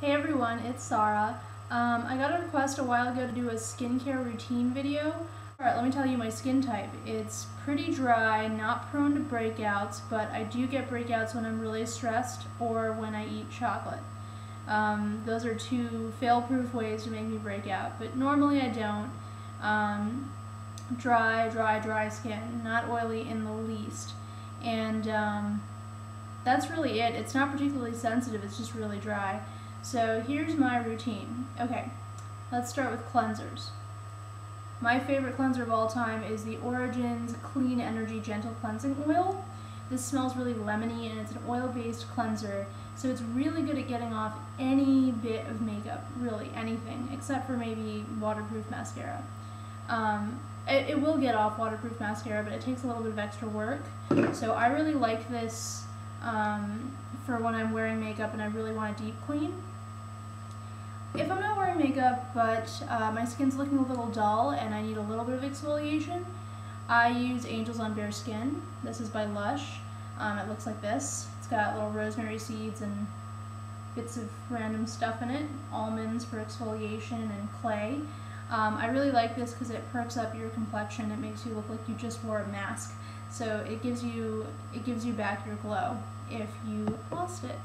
Hey everyone, it's Sarah. I got a request a while ago to do a skincare routine video. Alright, let me tell you my skin type. It's pretty dry, not prone to breakouts, but I do get breakouts when I'm really stressed or when I eat chocolate. Those are two fail-proof ways to make me break out, but normally I don't. Dry skin, not oily in the least. And that's really it. It's not particularly sensitive, it's just really dry. So here's my routine. Okay, let's start with cleansers. My favorite cleanser of all time is the Origin's Clean Energy Gentle Cleansing Oil. This smells really lemony and it's an oil-based cleanser, so it's really good at getting off any bit of makeup, really anything, except for maybe waterproof mascara. It will get off waterproof mascara, but it takes a little bit of extra work. So I really like this for when I'm wearing makeup and I really want a deep clean. If I'm not wearing makeup but my skin's looking a little dull and I need a little bit of exfoliation, I use Angels on Bare Skin. This is by Lush. It looks like this. It's got little rosemary seeds and bits of random stuff in it, almonds for exfoliation and clay. I really like this because it perks up your complexion. It makes you look like you just wore a mask. So it gives you back your glow if you lost it.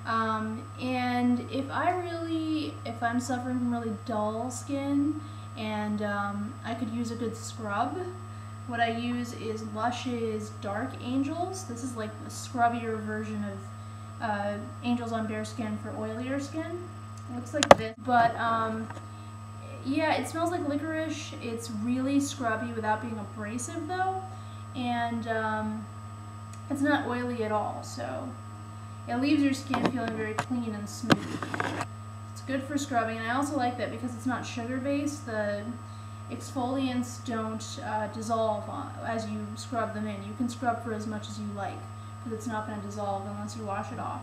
And if I'm suffering from really dull skin and I could use a good scrub, what I use is Lush's Dark Angels. This is like the scrubbier version of Angels on Bare Skin for oilier skin. It looks like this, but yeah, it smells like licorice. It's really scrubby without being abrasive though, and it's not oily at all, so it leaves your skin feeling very clean and smooth. It's good for scrubbing, and I also like that because it's not sugar-based. The exfoliants don't dissolve as you scrub them in. You can scrub for as much as you like, because it's not going to dissolve unless you wash it off.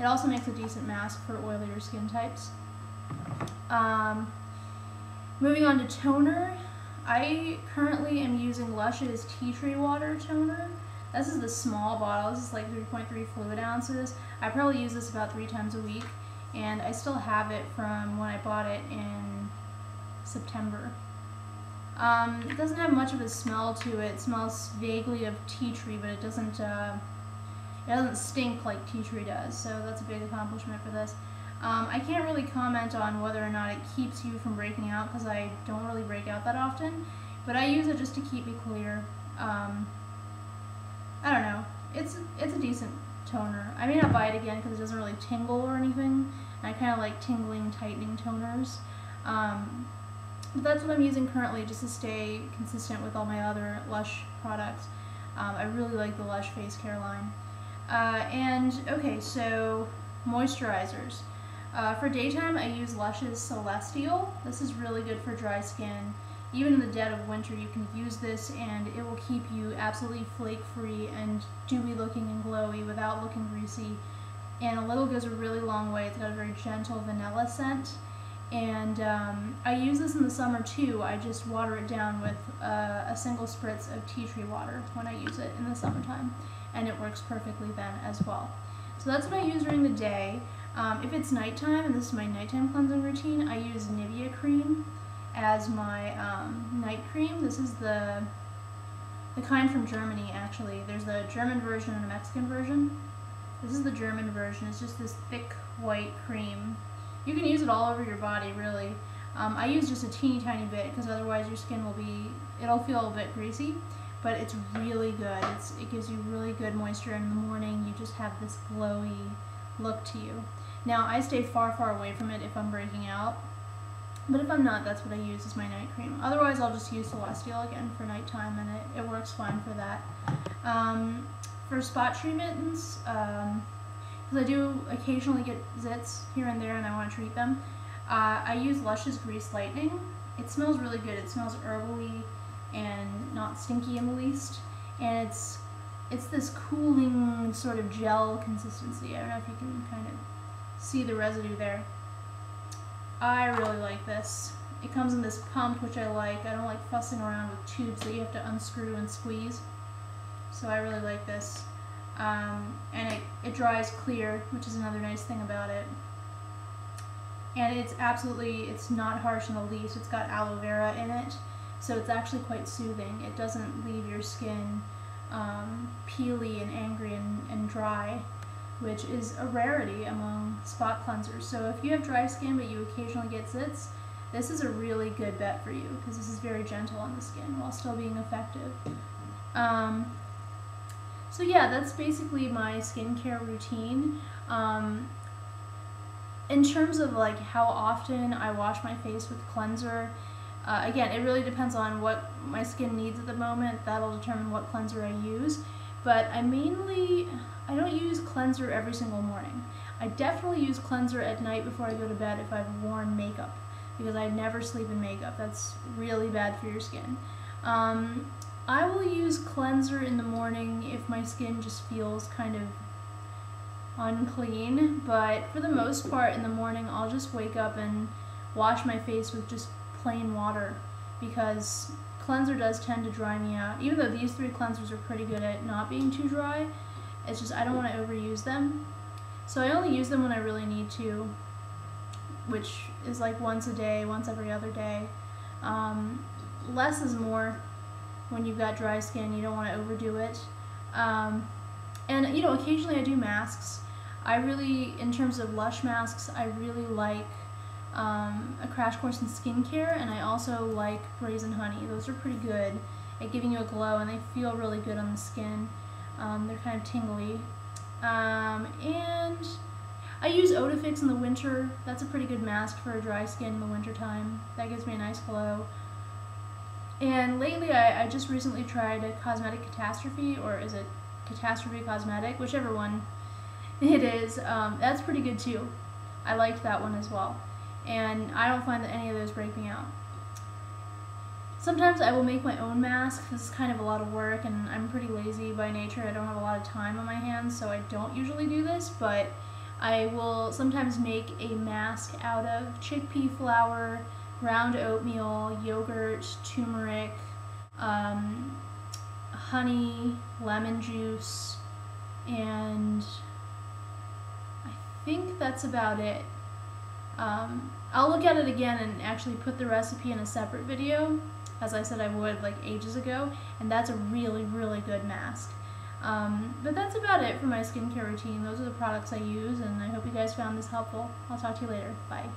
It also makes a decent mask for oilier skin types. Moving on to toner, I currently am using Lush's Tea Tree Water Toner. This is the small bottle. This is like 3.3 fluid ounces. I probably use this about 3 times a week, and I still have it from when I bought it in September. It doesn't have much of a smell to it. It smells vaguely of tea tree, but it doesn't stink like tea tree does, so that's a big accomplishment for this. I can't really comment on whether or not it keeps you from breaking out because I don't really break out that often, but I use it just to keep me clear. I don't know. It's a decent toner. I may not buy it again because it doesn't really tingle or anything, and I kind of like tingling, tightening toners. But that's what I'm using currently just to stay consistent with all my other Lush products. I really like the Lush face care line. Okay, so moisturizers. For daytime, I use Lush's Celestial. This is really good for dry skin. Even in the dead of winter, you can use this and it will keep you absolutely flake-free and dewy looking and glowy without looking greasy. And a little goes a really long way. It's got a very gentle vanilla scent. And I use this in the summer too. I just water it down with a single spritz of tea tree water when I use it in the summertime. And it works perfectly then as well. So that's what I use during the day. If it's nighttime, and this is my nighttime cleansing routine, I use Nivea cream as my night cream. This is the kind from Germany, actually. There's the German version and a Mexican version. This is the German version. It's just this thick white cream. You can use it all over your body, really. I use just a teeny tiny bit because otherwise your skin it'll feel a bit greasy, but it's really good. It gives you really good moisture in the morning. You just have this glowy look to you. Now, I stay far away from it if I'm breaking out, but if I'm not, that's what I use as my night cream. Otherwise, I'll just use Celestial again for nighttime, and it works fine for that. For spot treatments, because I do occasionally get zits here and there and I want to treat them, I use Lush's Grease Lightening. It smells really good. It smells herbally and not stinky in the least, and it's this cooling sort of gel consistency. I don't know if you can kind of see the residue there. I really like this. It comes in this pump, which I like. I don't like fussing around with tubes that you have to unscrew and squeeze, so I really like this. And it dries clear, which is another nice thing about it. And it's not harsh in the least. It's got aloe vera in it, so it's actually quite soothing. It doesn't leave your skin peely and angry and dry, which is a rarity among spot cleansers. So if you have dry skin but you occasionally get zits, this is a really good bet for you, because this is very gentle on the skin while still being effective. So yeah, that's basically my skincare routine. In terms of like how often I wash my face with cleanser, again, it really depends on what my skin needs at the moment. That'll determine what cleanser I use. But I don't use cleanser every single morning. I definitely use cleanser at night before I go to bed if I've worn makeup, because I never sleep in makeup. That's really bad for your skin. I will use cleanser in the morning if my skin just feels kind of unclean, but for the most part in the morning I'll just wake up and wash my face with just plain water, because cleanser does tend to dry me out. Even though these 3 cleansers are pretty good at not being too dry, it's just I don't want to overuse them. So I only use them when I really need to, which is like once a day, once every other day. Less is more when you've got dry skin. You don't want to overdo it. And you know, occasionally I do masks. In terms of Lush masks, I really like a crash course in skincare, and I also like Brazen Honey. Those are pretty good at giving you a glow, and they feel really good on the skin. They're kind of tingly. And I use Oatfix in the winter. That's a pretty good mask for a dry skin in the winter time. That gives me a nice glow. And lately I just recently tried a Cosmetic Catastrophe, or is it Catastrophe Cosmetic? Whichever one it is. That's pretty good too. I liked that one as well. And I don't find that any of those break me out. Sometimes I will make my own mask. This is kind of a lot of work, and I'm pretty lazy by nature. I don't have a lot of time on my hands, so I don't usually do this, but I will sometimes make a mask out of chickpea flour, ground oatmeal, yogurt, turmeric, honey, lemon juice, and I think that's about it. I'll look at it again and actually put the recipe in a separate video, as I said I would like ages ago, and that's a really, really good mask. But that's about it for my skincare routine. Those are the products I use, and I hope you guys found this helpful. I'll talk to you later. Bye.